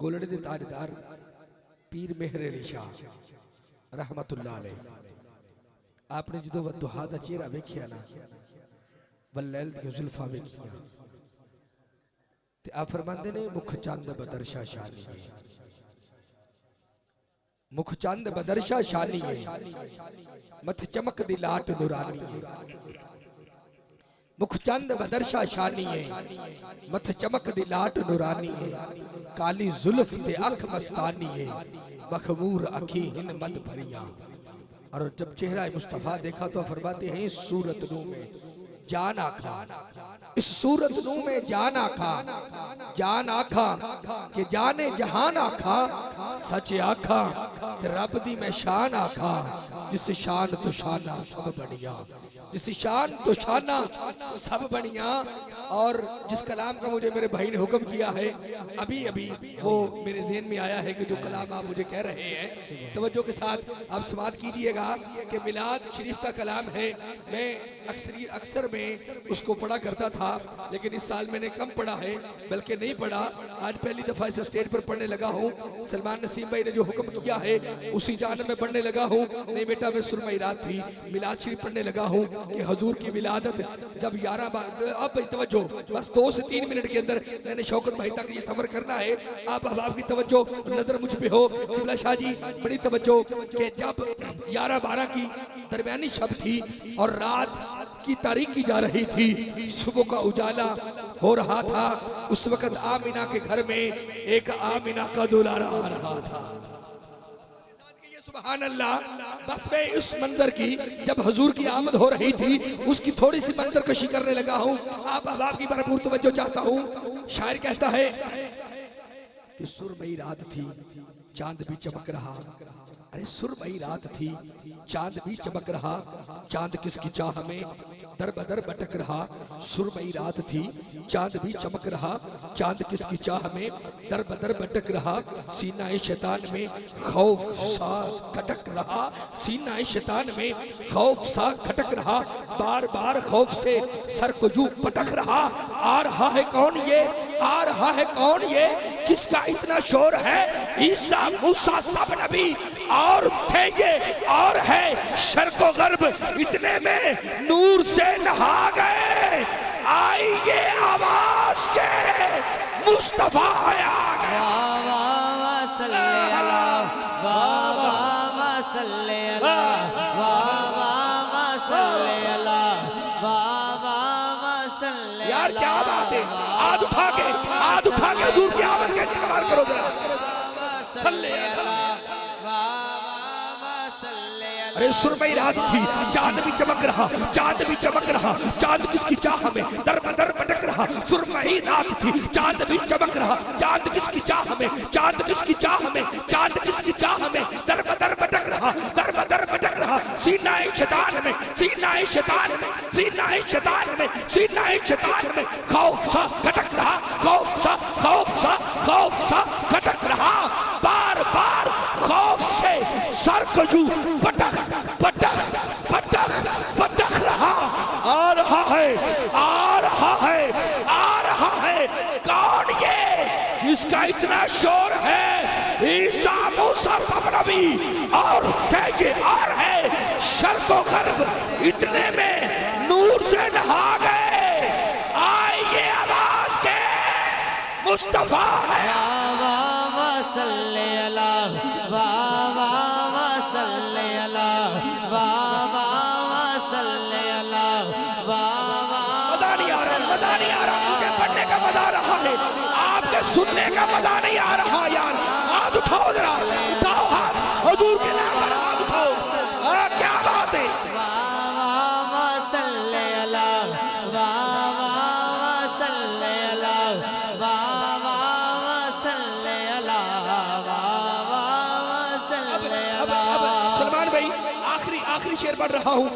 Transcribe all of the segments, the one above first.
गोलड़े दे ताजदार पीर मेहर अली शाह रहमतुल्लाह अलैह आपने जो वदुहा दा चेहरा वेखिया ना वलैल दी जुल्फा वेखिया ते आप फरमांदे ने मुख चंद बदरशा शानी है, मुख चंद बदरशा शानी है, मथ चमक दी लाट नूरानी है। मुख चंद बदरशा शानी है, मथ चमक दी लाट नूरानी है। काली जुल्फ ते अख मस्तानी है, मखमूर अखी हिन मद भरिया। और जब चेहरा मुस्तफा देखा तो फरमाते हैं इस सूरत नू में जान आखा, इस सूरत नू में जान आखा, जान आखा के जाने जहान आखा, सच आखा रब दी मैं शान आखा। जिस शान तो शाना सब बढ़िया, जिस शान तो शाना सब बढ़िया। और जिस कलाम का मुझे मेरे भाई ने हुक्म किया है अभी अभी वो मेरे ज़हन में आया है कि जो कलाम आप मुझे कह रहे हैं तवज्जो के साथ आप समाअत कीजिएगा कि मिलाद शरीफ का कलाम है। मैं अक्सर में उसको पढ़ा करता था लेकिन इस साल मैंने कम पढ़ा है, बल्कि नहीं पढ़ा। आज पहली दफ़ा इस स्टेज पर पढ़ने लगा हूँ। सलमान नसीम भाई ने जो हुक्म किया है उसी जान में पढ़ने लगा हूँ। नहीं बेटा मैं सुरमई रात थी मिलाद शरीफ पढ़ने लगा हूँ कि हुजूर की विलादत जब 11 बार। अब भाई तवज्जो बस 2 से 3 मिनट के अंदर मैंने शौकत भाई तक ये सफर करना है। आप अहबाब की तवज्जो नजर मुझ पे हो। किबला शाह जी बड़ी तवज्जो कि जब 11-12 की दरमियानी शब थी और रात की तारीकी जा रही थी, सुबह का उजाला हो रहा था, उस वक्त आमिना के घर में एक आमिना का दुलारा आ रहा था। सुभान अल्लाह। बस मैं उस मंजर की जब हुजूर की आमद हो रही थी उसकी थोड़ी सी मंजर कशी करने लगा हूँ। आप अहबाब की भरपूर तवज्जो चाहता हूँ। शायर कहता है कि सुरमई रात थी चांद भी चमक रहा। अरे सुरमई रात थी चांद भी चमक रहा, चांद किसकी चाह में दर बदर भटक रहा। सुरमई रात थी चांद भी चमक रहा, चांद किसकी चाह में दर बदर भटक रहा। सीना शैतान में खौफ सा खटक रहा, सीना शैतान में खौफ सा खटक रहा। बार बार खौफ से सर को यूं पटक रहा। आ रहा है कौन ये, आ रहा है कौन ये, किसका इतना शोर है। ईसा मूसा सब नबी और थे ये और है शर्को गर्ब इतने में नूर से नहा गए। आई ये आवाज के मुस्तफा आ गए। यार क्या बात है। हाथ उठा के हुजूर की आमद कैसे कमाल करो जरा। अरे सुरमई रात थी चांद भी चमक रहा, चांद भी चमक रहा, चांद किसकी चाह में दर बदर भटक रहा। सुरमई रात थी चांद भी चमक रहा, चांद किसकी चाह में, चांद किसकी चाह में, चांद किसकी चाह में दर बदर भटक रहा, दर बदर भटक रहा। सीनाए शैतान में, सीनाए शैतान में, सीनाए शैतान में, सीनाए शैतान में खौफ सा खटक रहा, खौफ सा खटक रहा। बार बार खौफ से सर को यूं पटक पटक पटक पटक रहा। आ रहा है, आ रहा है, आ रहा है कौन ये, किसका इतना शोर है। ईसा मूसा सब नबी और थे ये और है शर्को गर्ब इतने में नूर से नहा गए। आइए आवाज के मुस्तफा है। मजा नहीं आ रहा, मुझे पढ़ने का मजा आ रहा है, आपके सुनने का मजा नहीं आ रहा। यार हाथ उठाओ जरा, उठाओ हाथ हुजूर के नाम पर हाथ उठाओ। क्या बात है। सलमान भाई आखिरी शेर पढ़ रहा हूँ,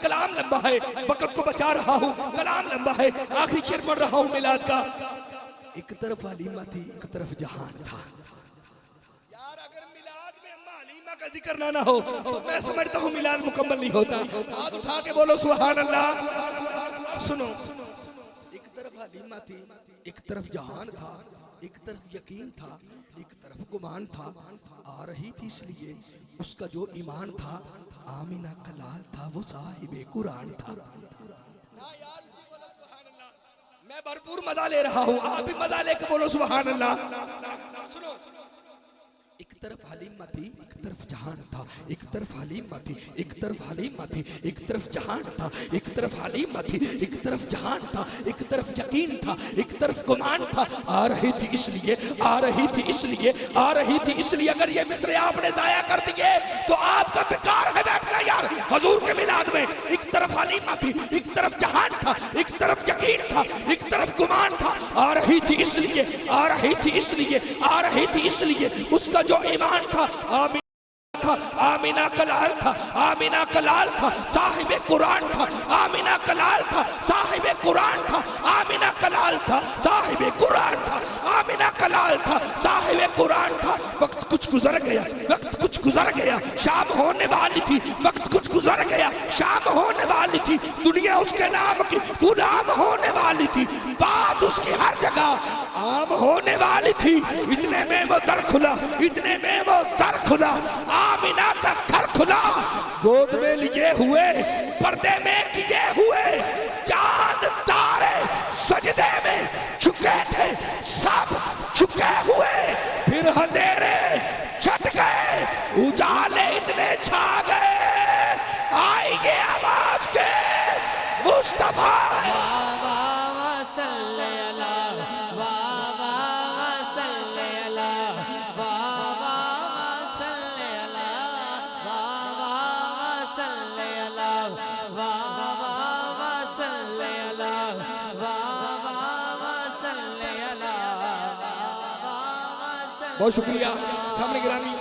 कलाम लंबा है, वक्त को बचा रहा हूँ, कलाम लंबा है, आखिरी शेर पढ़ रहा हूँ मिलाद का। एक तरफ हलीमा थी एक तरफ जहान था। यार अगर मिलाद में अम्मा हलीमा का जिक्र ना हो तो मैं समझता हूँ मिलाद मुकम्मल नहीं होता। हाथ उठा के बोलो सुभान अल्लाह। सुनो, एक तरफ हलीमा थी एक तरफ जहान था, एक तरफ यकीन था, एक तरफ गुमान था। आ रही थी इसलिए उसका जो ईमान था, आमिना का लाल था, वो साहिबे कुरान था। मैं भरपूर मजा ले रहा हूँ, आप भी मजा लेके बोलो सुभान अल्लाह। सुनो, एक तरफ हलीमा थी, एक तरफ जहान था। एक तरफ हलीमा थी, एक तरफ हलीमा थी, एक तरफ जहान था। एक तरफ हलीमा थी, एक तरफ जहान था। एक तरफ यकीन था, एक तरफ गुमान था। आ रही थी इसलिए, आ रही थी इसलिए, आ रही थी इसलिए। अगर ये मिसरे आपने जाया कर दिए तो आपका बेकार है बैठना यार हजूर के मिलाद में। एक तरफ हलीमा थी, एक तरफ जहान था, एक तरफ यकीन था, एक तरफ गुमान था। आ रही थी इसलिए, आ रही थी इसलिए, आ रही थी इसलिए। उसका जो ईमान था, आमिना कलाल था, आमिना कलाल था, साहिबे कुरान था। आमिना कलाल था, साहिबे कुरान था। आमिना कलाल था, साहिबे कुरान था। आमिना कलाल था, साहिबे कुरान था। वक्त कुछ गुजर गया, वक्त कुछ गुजर गया, शाम होने वाली थी। वक्त कुछ गुजर गया, शाम होने वाली थी। दुनिया उसके नाम की गुलाम होने वाली थी। बात उसकी हर जगह आम होने वाली थी। इतने में वो दर खुला, इतने में वो दर खुला। आमिना का घर खुला, गोद में लिए हुए, पर्दे में किए हुए, चांद तारे सजदे में झुके थे, सब झुके हुए। फिर अंधेरे छट गए, उजाले इतने छा गए, आएंगे आवाज के मुस्तफा। बहुत शुक्रिया सामने गिरामी।